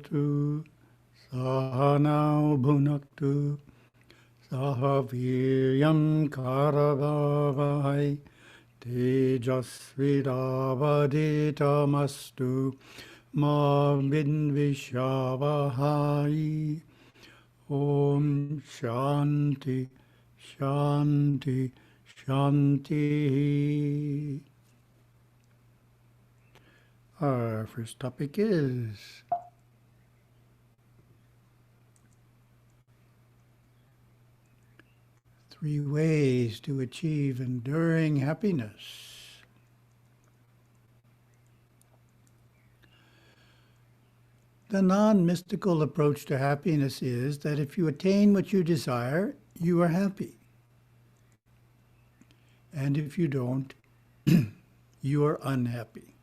bhavatu sahanau bhunaktu saha viryam karavavai tejasvidavaditamastu ma vidvishavahai. Om Shanti Shanti Shanti. Our first topic is three ways to achieve enduring happiness. The non-mystical approach to happiness is that if you attain what you desire, you are happy. And if you don't, you are unhappy.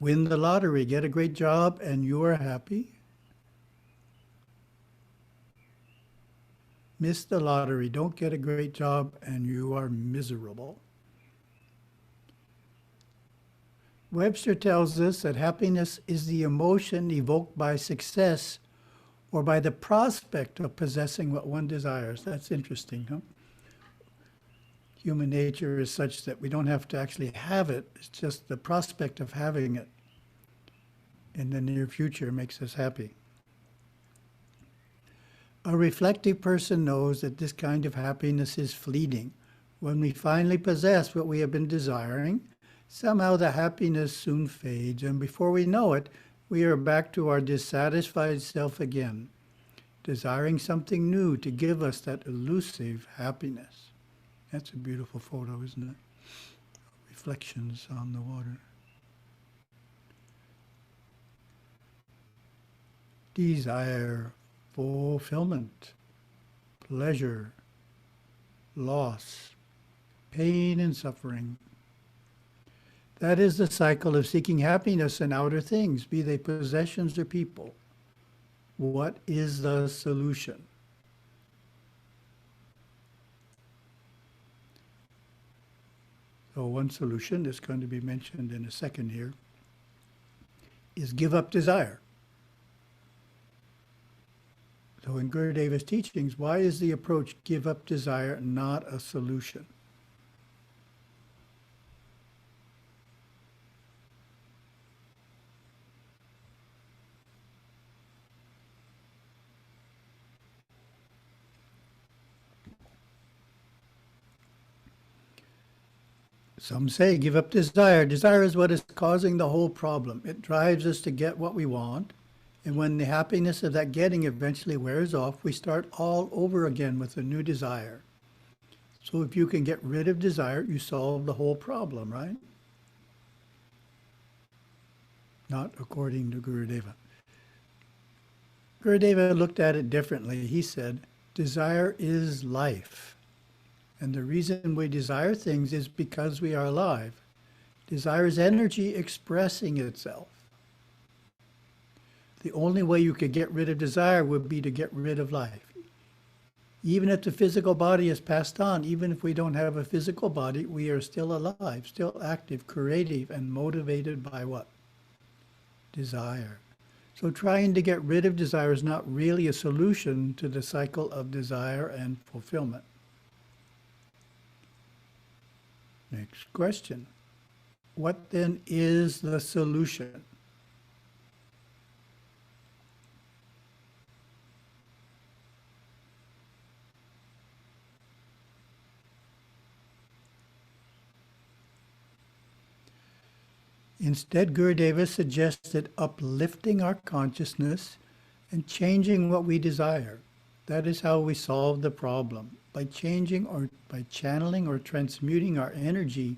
Win the lottery, get a great job, and you are happy. Miss the lottery, don't get a great job, and you are miserable. Webster tells us that happiness is the emotion evoked by success or by the prospect of possessing what one desires. That's interesting, huh? Human nature is such that we don't have to actually have it. It's just the prospect of having it in the near future makes us happy. A reflective person knows that this kind of happiness is fleeting. When we finally possess what we have been desiring, somehow the happiness soon fades, and before we know it, we are back to our dissatisfied self again, desiring something new to give us that elusive happiness. That's a beautiful photo, isn't it? Reflections on the water. Desire, fulfillment, pleasure, loss, pain and suffering. That is the cycle of seeking happiness in outer things, be they possessions or people. What is the solution? So one solution that's going to be mentioned in a second here is give up desire. So in Gurudeva's teachings, why is the approach give up desire not a solution? Some say give up desire. Desire is what is causing the whole problem. It drives us to get what we want. And when the happiness of that getting eventually wears off, we start all over again with a new desire. So if you can get rid of desire, you solve the whole problem, right? Not according to Gurudeva. Gurudeva looked at it differently. He said, desire is life. And the reason we desire things is because we are alive. Desire is energy expressing itself. The only way you could get rid of desire would be to get rid of life. Even if the physical body is passed on, even if we don't have a physical body, we are still alive, still active, creative, and motivated by what? Desire. So trying to get rid of desire is not really a solution to the cycle of desire and fulfillment. Next question. What then is the solution? Instead, Gurudeva suggested uplifting our consciousness and changing what we desire. That is how we solve the problem. By changing or by channeling or transmuting our energy,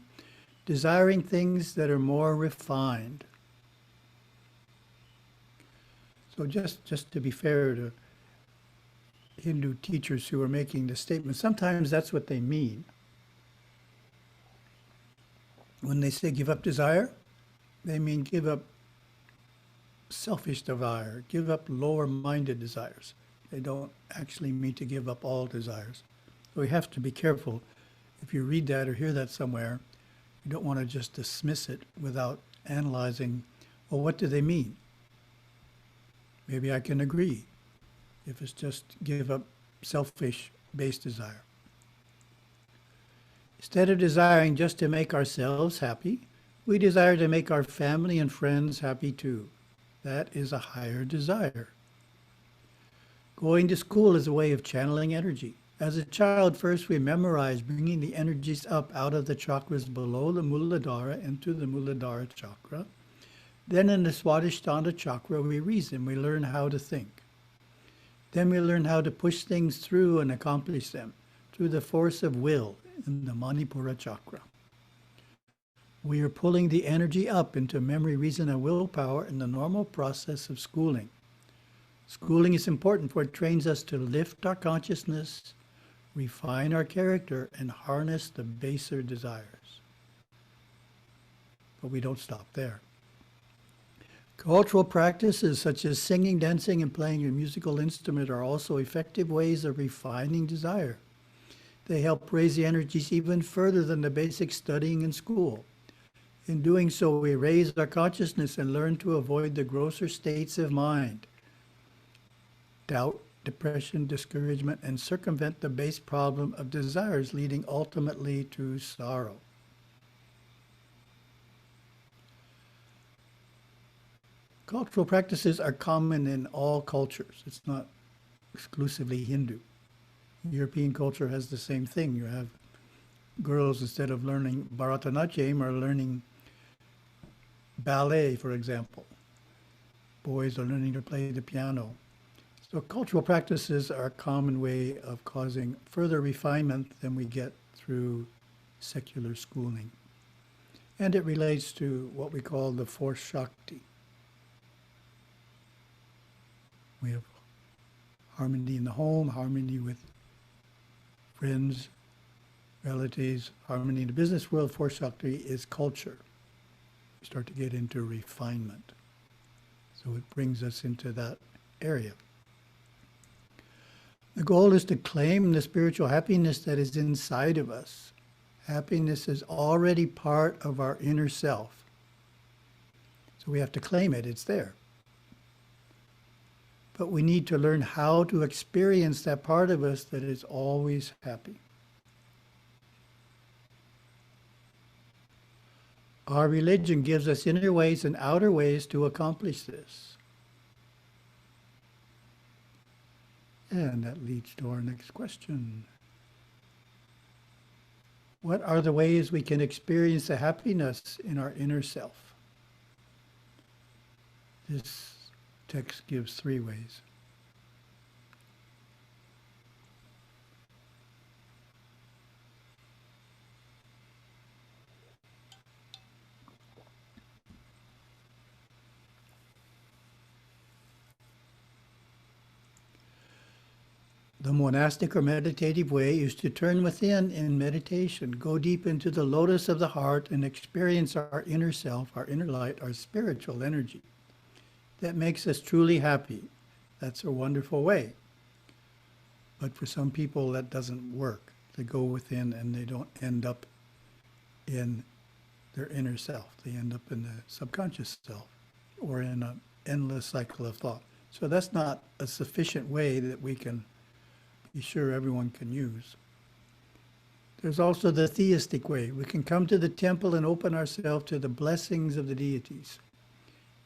desiring things that are more refined. So just to be fair to Hindu teachers who are making the statement, sometimes that's what they mean. When they say give up desire, they mean give up selfish desire, give up lower-minded desires. They don't actually mean to give up all desires. So we have to be careful. If you read that or hear that somewhere, you don't want to just dismiss it without analyzing Well, what do they mean? Maybe I can agree if it's just give up selfish base desire. Instead of desiring just to make ourselves happy, we desire to make our family and friends happy too. That is a higher desire. Going to school is a way of channeling energy. As a child, first we memorize bringing the energies up out of the chakras below the Muladhara into the Muladhara chakra. Then in the Swadhisthana chakra, we reason, we learn how to think. Then we learn how to push things through and accomplish them through the force of will in the Manipura chakra. We are pulling the energy up into memory, reason, and willpower in the normal process of schooling. Schooling is important for it trains us to lift our consciousness, refine our character, and harness the baser desires. But we don't stop there. Cultural practices such as singing, dancing, and playing a musical instrument are also effective ways of refining desire. They help raise the energies even further than the basic studying in school. In doing so, we raise our consciousness and learn to avoid the grosser states of mind, doubt, depression, discouragement, and circumvent the base problem of desires leading ultimately to sorrow. Cultural practices are common in all cultures. It's not exclusively Hindu. European culture has the same thing. You have girls, instead of learning Bharatanatyam, are learning ballet, for example. Boys are learning to play the piano. So cultural practices are a common way of causing further refinement than we get through secular schooling. And it relates to what we call the force Shakti. We have harmony in the home, harmony with friends, relatives, harmony in the business world. Force Shakti is culture. We start to get into refinement. So it brings us into that area. The goal is to claim the spiritual happiness that is inside of us. Happiness is already part of our inner self. So we have to claim it. It's there. But we need to learn how to experience that part of us that is always happy. Our religion gives us inner ways and outer ways to accomplish this. And that leads to our next question. What are the ways we can experience the happiness in our inner self? This text gives 3 ways. The monastic or meditative way is to turn within in meditation, go deep into the lotus of the heart and experience our inner self, our inner light, our spiritual energy. That makes us truly happy. That's a wonderful way. But for some people that doesn't work. They go within and they don't end up in their inner self. They end up in the subconscious self or in an endless cycle of thought. So that's not a sufficient way that we can be sure everyone can use. There's also the theistic way. We can come to the temple and open ourselves to the blessings of the deities.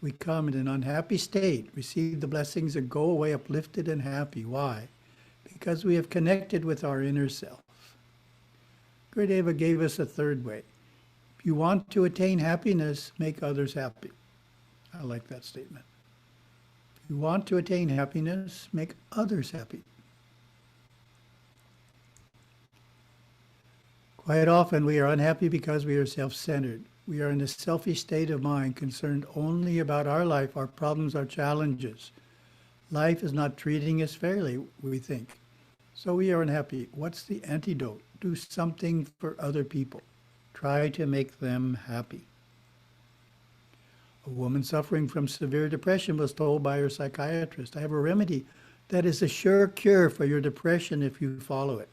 We come in an unhappy state, receive the blessings, and go away uplifted and happy. Why? Because we have connected with our inner self. Gurudeva gave us a 3rd way. If you want to attain happiness, make others happy. I like that statement. If you want to attain happiness, make others happy. Quite often we are unhappy because we are self-centered. We are in a selfish state of mind, concerned only about our life, our problems, our challenges. Life is not treating us fairly, we think. So we are unhappy. What's the antidote? Do something for other people. Try to make them happy. A woman suffering from severe depression was told by her psychiatrist, I have a remedy that is a sure cure for your depression if you follow it.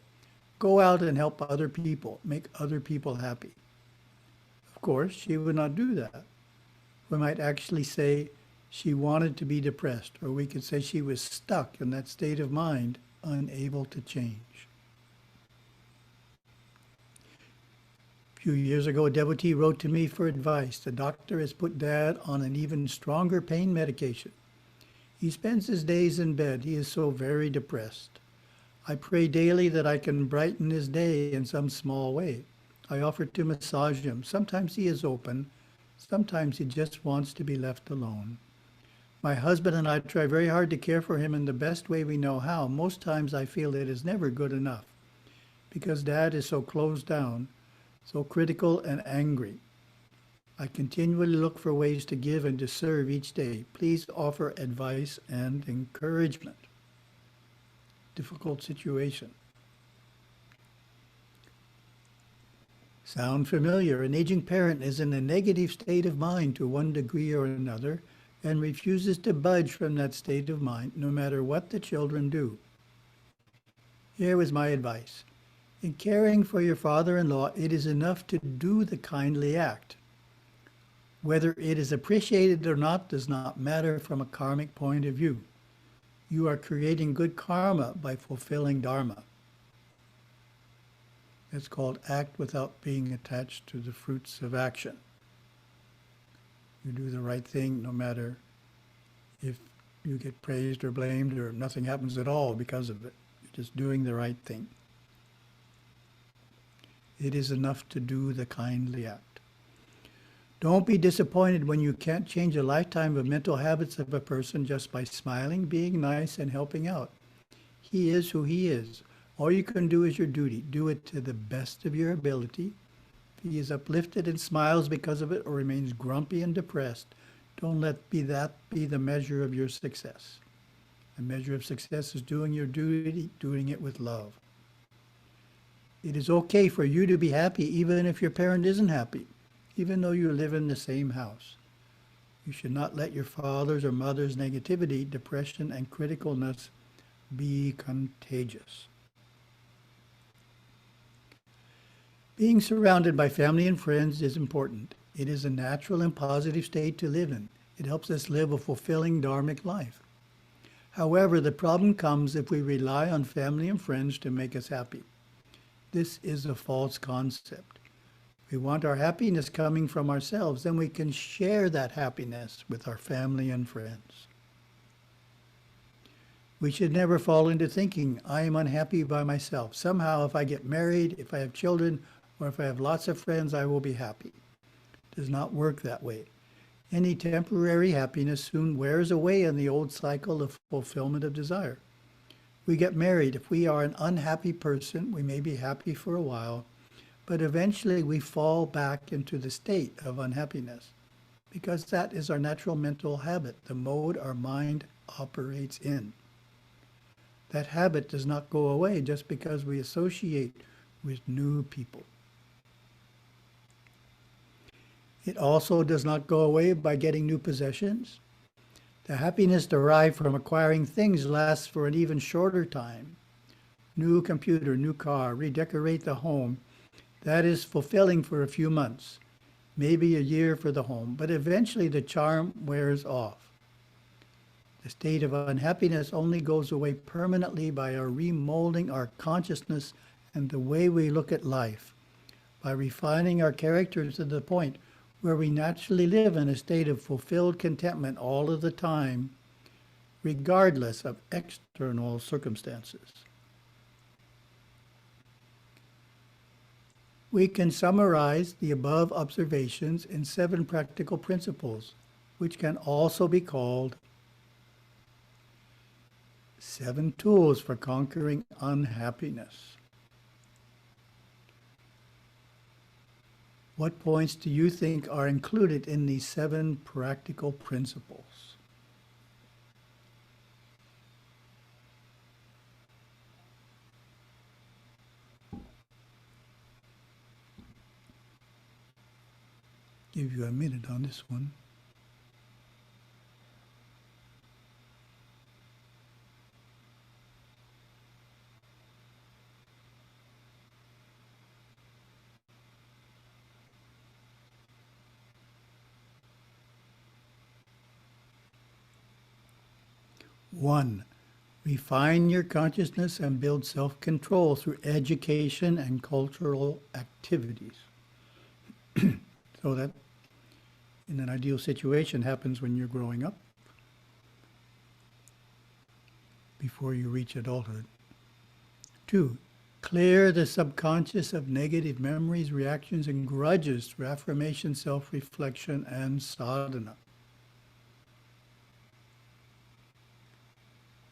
Go out and help other people, make other people happy. Of course, she would not do that. We might actually say she wanted to be depressed, or we could say she was stuck in that state of mind, unable to change. A few years ago, a devotee wrote to me for advice. The doctor has put Dad on an even stronger pain medication. He spends his days in bed. He is so very depressed. I pray daily that I can brighten his day in some small way. I offer to massage him. Sometimes he is open. Sometimes he just wants to be left alone. My husband and I try very hard to care for him in the best way we know how. Most times I feel it is never good enough because Dad is so closed down, so critical and angry. I continually look for ways to give and to serve each day. Please offer advice and encouragement. Difficult situation. Sound familiar? An aging parent is in a negative state of mind to one degree or another and refuses to budge from that state of mind no matter what the children do. Here was my advice. In caring for your father-in-law, it is enough to do the kindly act. Whether it is appreciated or not does not matter from a karmic point of view. You are creating good karma by fulfilling dharma. It's called act without being attached to the fruits of action. You do the right thing no matter if you get praised or blamed or nothing happens at all because of it. You're just doing the right thing. It is enough to do the kindly act. Don't be disappointed when you can't change a lifetime of mental habits of a person just by smiling, being nice, and helping out. He is who he is. All you can do is your duty. Do it to the best of your ability. If he is uplifted and smiles because of it or remains grumpy and depressed, don't let that be the measure of your success. The measure of success is doing your duty, doing it with love. It is okay for you to be happy even if your parent isn't happy, even though you live in the same house. You should not let your father's or mother's negativity, depression, and criticalness be contagious. Being surrounded by family and friends is important. It is a natural and positive state to live in. It helps us live a fulfilling dharmic life. However, the problem comes if we rely on family and friends to make us happy. This is a false concept. We want our happiness coming from ourselves, then we can share that happiness with our family and friends. We should never fall into thinking, I am unhappy by myself. Somehow, if I get married, if I have children, or if I have lots of friends, I will be happy. It does not work that way. Any temporary happiness soon wears away in the old cycle of fulfillment of desire. We get married. If we are an unhappy person, we may be happy for a while, but eventually we fall back into the state of unhappiness because that is our natural mental habit, the mode our mind operates in. That habit does not go away just because we associate with new people. It also does not go away by getting new possessions. The happiness derived from acquiring things lasts for an even shorter time. New computer, new car, redecorate the home. That is fulfilling for a few months, maybe a year for the home, but eventually the charm wears off. The state of unhappiness only goes away permanently by our remolding our consciousness and the way we look at life, by refining our character to the point where we naturally live in a state of fulfilled contentment all of the time, regardless of external circumstances. We can summarize the above observations in 7 practical principles, which can also be called 7 tools for conquering unhappiness. What points do you think are included in these 7 practical principles? Give you a minute on this one. 1. Refine your consciousness and build self-control through education and cultural activities. So that, in an ideal situation, happens when you're growing up, before you reach adulthood. 2. Clear the subconscious of negative memories, reactions, and grudges through affirmation, self-reflection, and sadhana.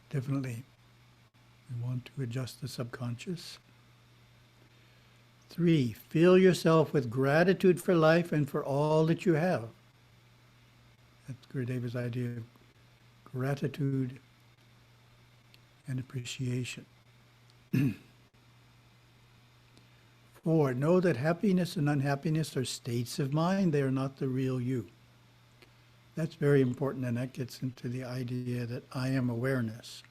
Definitely, we want to adjust the subconscious. 3. Fill yourself with gratitude for life and for all that you have. That's Gurudeva's idea of gratitude and appreciation. 4. Know that happiness and unhappiness are states of mind. They are not the real you. That's very important, and that gets into the idea that I am awareness.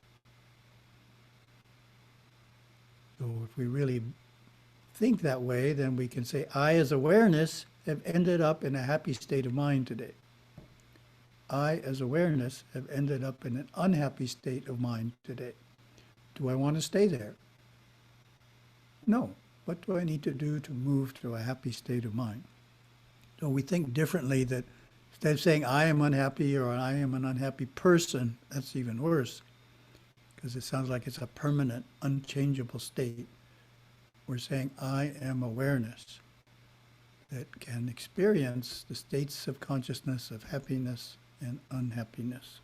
So if we really think that way, then we can say, I as awareness have ended up in a happy state of mind today. I as awareness have ended up in an unhappy state of mind today. Do I want to stay there? No. What do I need to do to move to a happy state of mind? So we think differently, that instead of saying I am unhappy or I am an unhappy person, that's even worse, because it sounds like it's a permanent, unchangeable state. We're saying I am awareness that can experience the states of consciousness of happiness and unhappiness.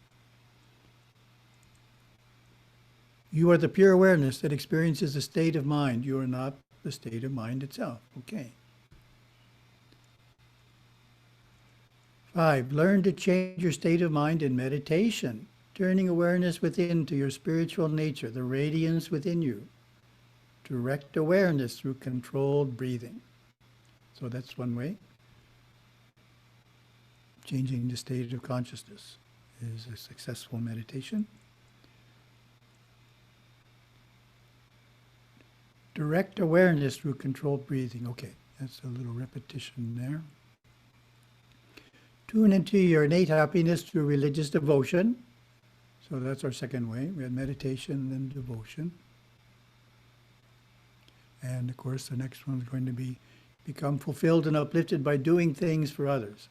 You are the pure awareness that experiences a state of mind. You are not the state of mind itself. Okay. 5. Learn to change your state of mind in meditation, turning awareness within to your spiritual nature, the radiance within you. Direct awareness through controlled breathing. So that's one way. Changing the state of consciousness is a successful meditation. Direct awareness through controlled breathing. Okay, that's a little repetition there. Tune into your innate happiness through religious devotion. So that's our second way. We had meditation and then devotion. And of course, the next one is going to be become fulfilled and uplifted by doing things for others.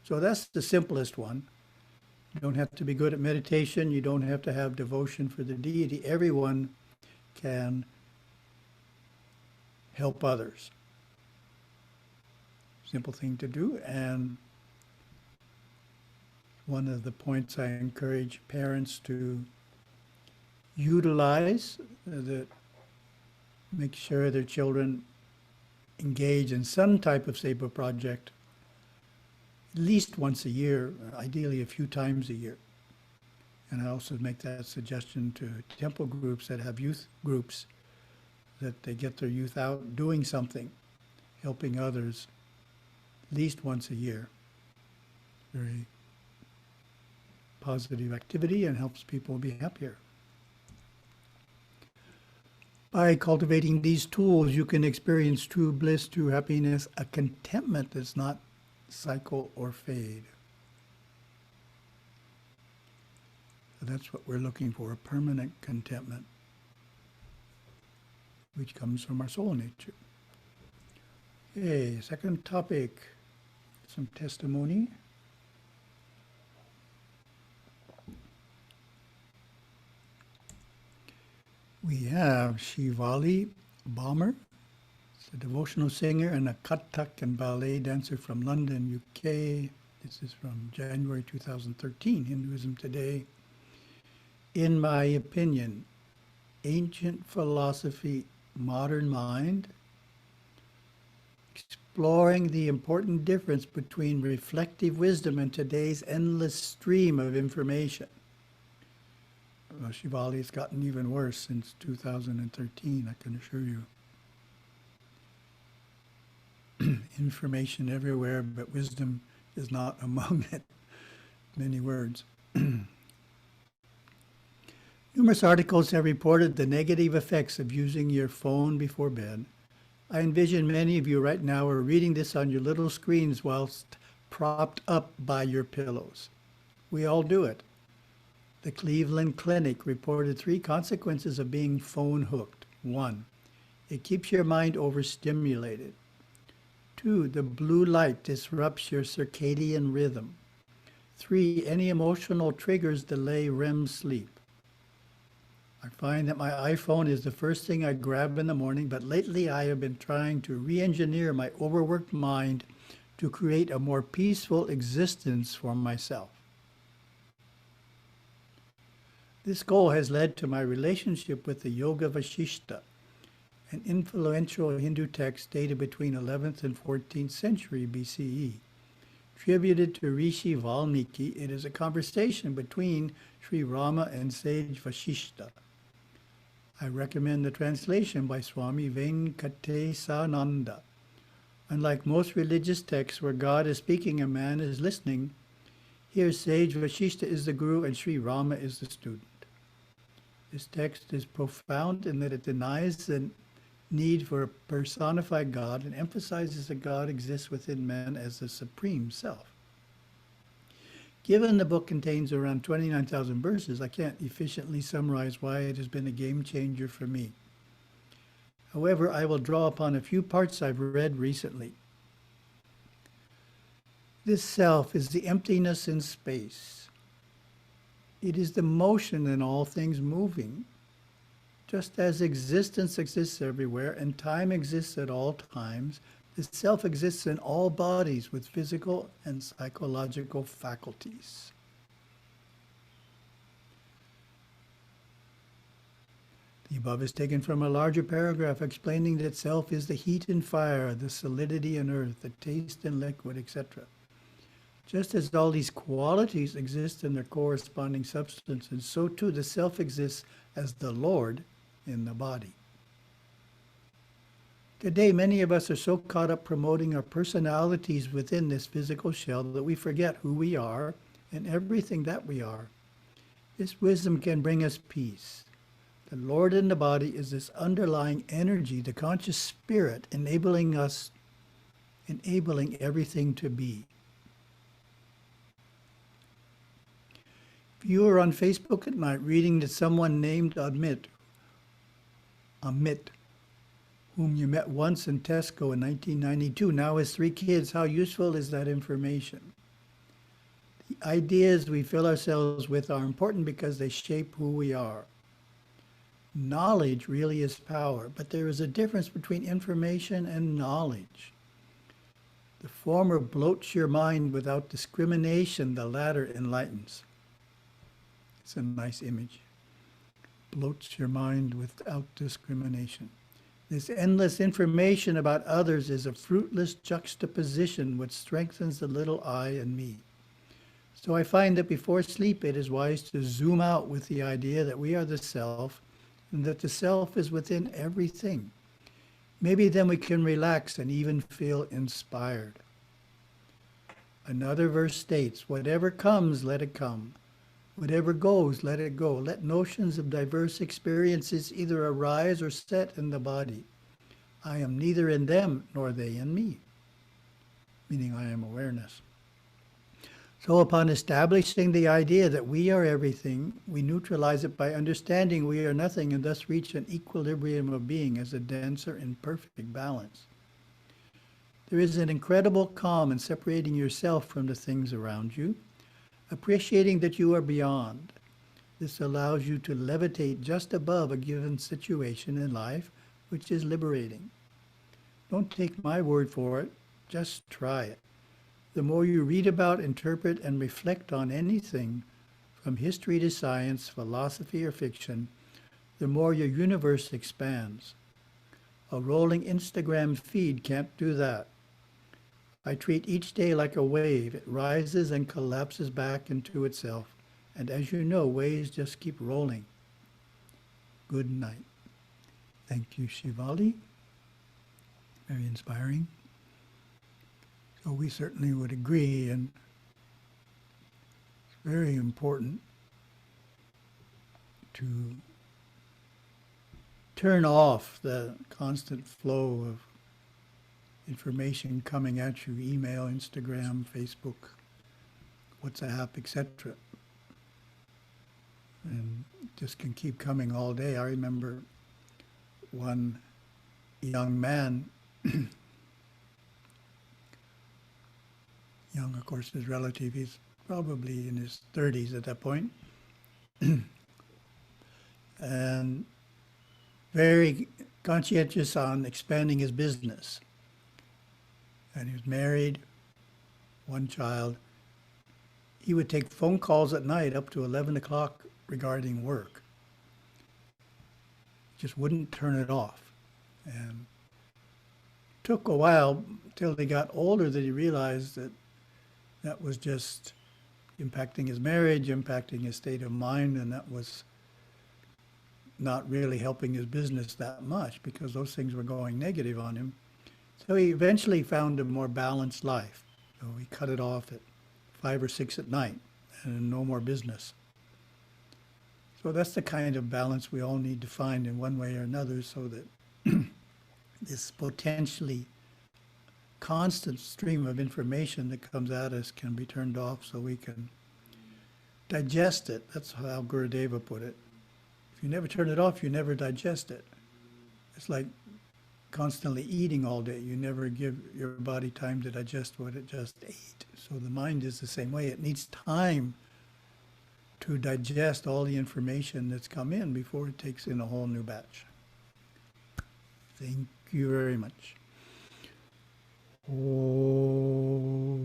So that's the simplest one. You don't have to be good at meditation. You don't have to have devotion for the deity. Everyone can help others. Simple thing to do. And one of the points I encourage parents to utilize, that make sure their children engage in some type of seva project at least once a year, ideally a few times a year. And I also make that suggestion to temple groups that have youth groups, that they get their youth out doing something, helping others at least once a year. Very positive activity and helps people be happier. By cultivating these tools, you can experience true bliss, true happiness, a contentment that's not cycle or fade. So that's what we're looking for, a permanent contentment, which comes from our soul nature. Okay, second topic, some testimony. We have Shivali Balmer, a devotional singer and a Kathak and ballet dancer from London, UK. This is from January 2013, Hinduism Today. In my opinion, ancient philosophy, modern mind, exploring the important difference between reflective wisdom and today's endless stream of information. Well, Shivali has gotten even worse since 2013, I can assure you. Information everywhere, but wisdom is not among it. Many words. Numerous articles have reported the negative effects of using your phone before bed. I envision many of you right now are reading this on your little screens whilst propped up by your pillows. We all do it. The Cleveland Clinic reported 3 consequences of being phone hooked. 1, it keeps your mind overstimulated. 2, the blue light disrupts your circadian rhythm. 3, any emotional triggers delay REM sleep. I find that my iPhone is the first thing I grab in the morning, but lately I have been trying to re-engineer my overworked mind to create a more peaceful existence for myself. This goal has led to my relationship with the Yoga Vasishta, an influential Hindu text dated between 11th and 14th century BCE. Attributed to Rishi Valmiki, it is a conversation between Sri Rama and sage Vasishta. I recommend the translation by Swami Venkatesananda. Unlike most religious texts where God is speaking and man is listening, here sage Vasishta is the guru and Sri Rama is the student. This text is profound in that it denies the need for a personified God and emphasizes that God exists within man as the supreme self. Given the book contains around 29,000 verses, I can't efficiently summarize why it has been a game changer for me. However, I will draw upon a few parts I've read recently. This self is the emptiness in space. It is the motion in all things moving. Just as existence exists everywhere and time exists at all times, the self exists in all bodies with physical and psychological faculties. The above is taken from a larger paragraph explaining that self is the heat and fire, the solidity and earth, the taste and liquid, etc. Just as all these qualities exist in their corresponding substances, so too the self exists as the Lord in the body. Today, many of us are so caught up promoting our personalities within this physical shell that we forget who we are and everything that we are. This wisdom can bring us peace. The Lord in the body is this underlying energy, the conscious spirit, enabling everything to be. If you are on Facebook at night reading that someone named Amit, whom you met once in Tesco in 1992, now has 3 kids, how useful is that information? The ideas we fill ourselves with are important because they shape who we are. Knowledge really is power, but there is a difference between information and knowledge. The former bloats your mind without discrimination, the latter enlightens. It's a nice image. Bloats your mind without discrimination. This endless information about others is a fruitless juxtaposition which strengthens the little I and me. So I find that before sleep it is wise to zoom out with the idea that we are the self and that the self is within everything. Maybe then we can relax and even feel inspired. Another verse states, whatever comes, let it come. Whatever goes, let it go. Let notions of diverse experiences either arise or set in the body. I am neither in them nor they in me, meaning I am awareness. So upon establishing the idea that we are everything, we neutralize it by understanding we are nothing and thus reach an equilibrium of being as a dancer in perfect balance. There is an incredible calm in separating yourself from the things around you, appreciating that you are beyond. This allows you to levitate just above a given situation in life, which is liberating. Don't take my word for it, just try it. The more you read about, interpret, and reflect on anything, from history to science, philosophy or fiction, the more your universe expands. A rolling Instagram feed can't do that. I treat each day like a wave. It rises and collapses back into itself. And as you know, waves just keep rolling. Good night. Thank you, Shivali. Very inspiring. So we certainly would agree, and it's very important to turn off the constant flow of information coming at you, email, Instagram, Facebook, WhatsApp, etc. and just can keep coming all day. I remember one young man, young, of course, his relative, he's probably in his 30s at that point, and very conscientious on expanding his business. And he was married, one child. He would take phone calls at night up to 11 o'clock regarding work. Just wouldn't turn it off. And it took a while till he got older that he realized that that was just impacting his marriage, impacting his state of mind, and that was not really helping his business that much because those things were going negative on him. So he eventually found a more balanced life. So he cut it off at 5 or 6 at night and no more business. So that's the kind of balance we all need to find in one way or another so that this potentially constant stream of information that comes at us can be turned off so we can digest it. That's how Gurudeva put it. If you never turn it off, you never digest it. It's like constantly eating all day. You never give your body time to digest what it just ate. So the mind is the same way. It needs time to digest all the information that's come in before it takes in a whole new batch. Thank you very much. Oh.